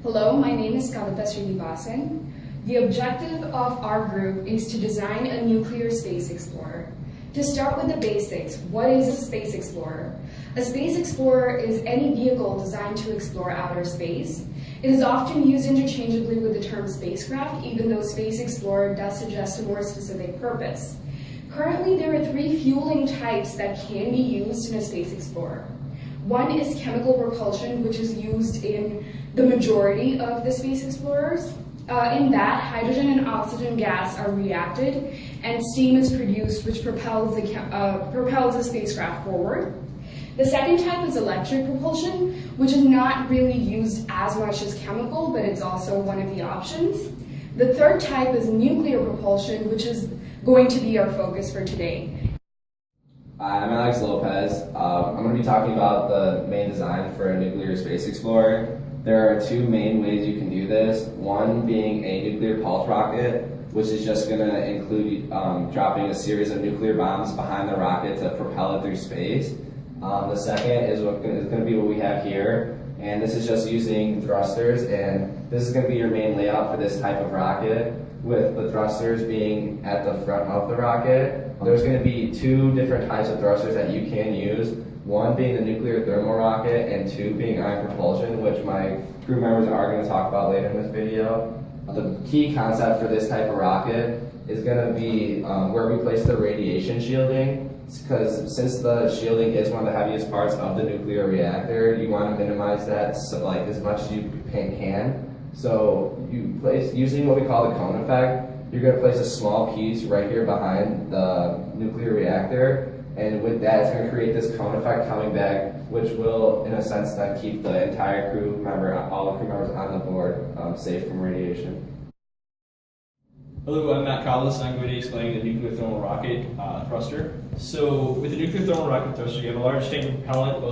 Hello, my name is Kavita Srinivasan. The objective of our group is to design a nuclear space explorer. To start with the basics, what is a space explorer? A space explorer is any vehicle designed to explore outer space. It is often used interchangeably with the term spacecraft, even though space explorer does suggest a more specific purpose. Currently, there are 3 fueling types that can be used in a space explorer. One is chemical propulsion, which is used in the majority of the space explorers. In that, hydrogen and oxygen gas are reacted, and steam is produced, which propels the spacecraft forward. The second type is electric propulsion, which is not really used as much as chemical, but it's also one of the options. The third type is nuclear propulsion, which is going to be our focus for today. Hi, I'm Alex Lopez. I'm going to be talking about the main design for a nuclear space explorer. There are 2 main ways you can do this. One being a nuclear pulse rocket, which is just going to include dropping a series of nuclear bombs behind the rocket to propel it through space. The second is going to be what we have here, and this is just using thrusters, and this is going to be your main layout for this type of rocket, with the thrusters being at the front of the rocket. There's going to be 2 different types of thrusters that you can use, one being the nuclear thermal rocket and 2 being ion propulsion, which my crew members are going to talk about later in this video. The key concept for this type of rocket is going to be where we place the radiation shielding, because since the shielding is one of the heaviest parts of the nuclear reactor, you want to minimize that as much as you can. So you place, using what we call the cone effect, you're going to place a small piece right here behind the nuclear reactor, and with that it's going to create this cone effect coming back, which will, in a sense, then keep the entire crew member, all the crew members on the board, safe from radiation. Hello, I'm Matt Collis, and I'm going to be explaining the nuclear thermal rocket thruster. So with the nuclear thermal rocket thruster, you have a large tank of propellant,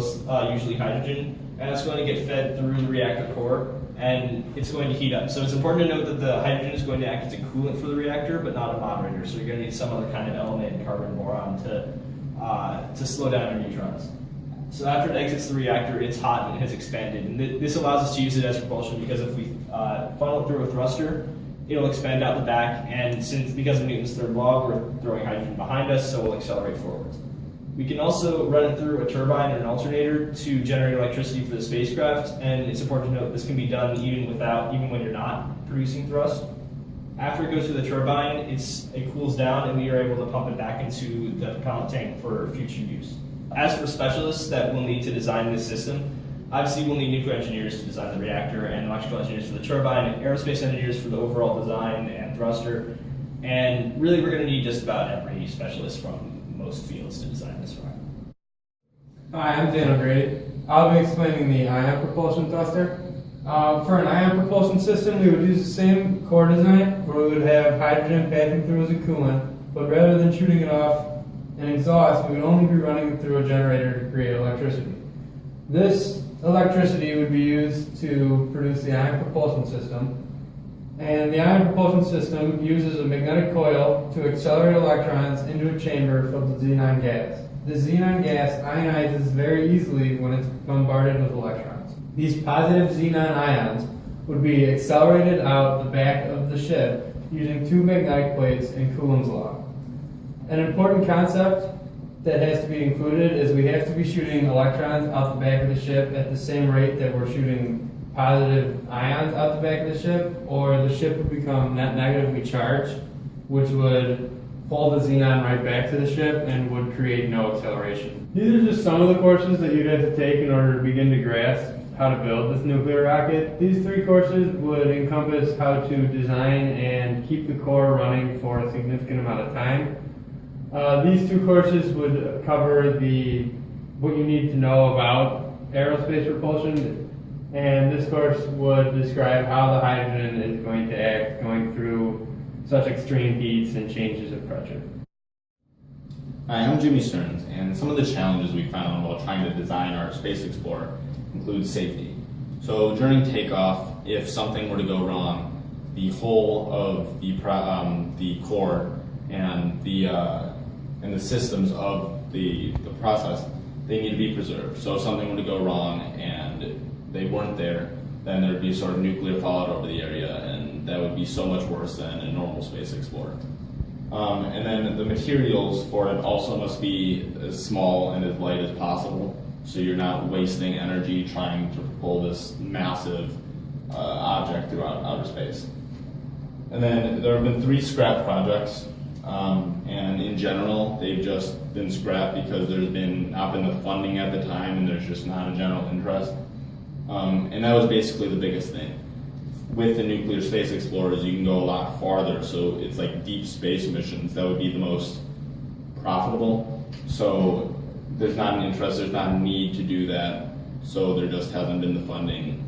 usually hydrogen, and it's going to get fed through the reactor core, and it's going to heat up. So it's important to note that the hydrogen is going to act as a coolant for the reactor, but not a moderator. So you're going to need some other kind of element, carbon, boron, to slow down your neutrons. So after it exits the reactor, it's hot and it has expanded. And this allows us to use it as propulsion, because if we funnel it through a thruster, it'll expand out the back, and because of Newton's third law, we're throwing hydrogen behind us, so we'll accelerate forwards. We can also run it through a turbine or an alternator to generate electricity for the spacecraft, and it's important to note this can be done even when you're not producing thrust. After it goes through the turbine, it cools down, and we are able to pump it back into the propellant tank for future use. As for specialists that will need to design this system, obviously we'll need nuclear engineers to design the reactor, and electrical engineers for the turbine, and aerospace engineers for the overall design and thruster. And really we're going to need just about every specialist from most fields to design this rocket. Hi, I'm Dan O'Grady. I'll be explaining the ion propulsion thruster. For an ion propulsion system, we would use the same core design, where we would have hydrogen passing through as a coolant, but rather than shooting it off an exhaust, we would only be running it through a generator to create electricity. This electricity would be used to produce the ion propulsion system, and the ion propulsion system uses a magnetic coil to accelerate electrons into a chamber filled with xenon gas. The xenon gas ionizes very easily when it's bombarded with electrons. These positive xenon ions would be accelerated out the back of the ship using 2 magnetic plates in Coulomb's law. An important concept that has to be included is we have to be shooting electrons out the back of the ship at the same rate that we're shooting positive ions out the back of the ship, or the ship would become negatively charged, which would pull the xenon right back to the ship and would create no acceleration. These are just some of the courses that you'd have to take in order to begin to grasp how to build this nuclear rocket. These 3 courses would encompass how to design and keep the core running for a significant amount of time. These 2 courses would cover what you need to know about aerospace propulsion, and this course would describe how the hydrogen is going to act going through such extreme heats and changes of pressure. Hi, I'm Jimmy Stearns, and some of the challenges we found while trying to design our space explorer include safety. So during takeoff, if something were to go wrong, the whole of the core and the systems of the process, they need to be preserved. So if something were to go wrong and they weren't there, then there'd be sort of nuclear fallout over the area, and that would be so much worse than a normal space explorer. And then the materials for it also must be as small and as light as possible, so you're not wasting energy trying to propel this massive object throughout outer space. And then there have been 3 scrap projects, and in general, they've just been scrapped because there's not been the funding at the time, and there's just not a general interest. And that was basically the biggest thing. With the nuclear space explorers, you can go a lot farther, so it's like deep space missions that would be the most profitable. So there's not an interest, there's not a need to do that, so there just hasn't been the funding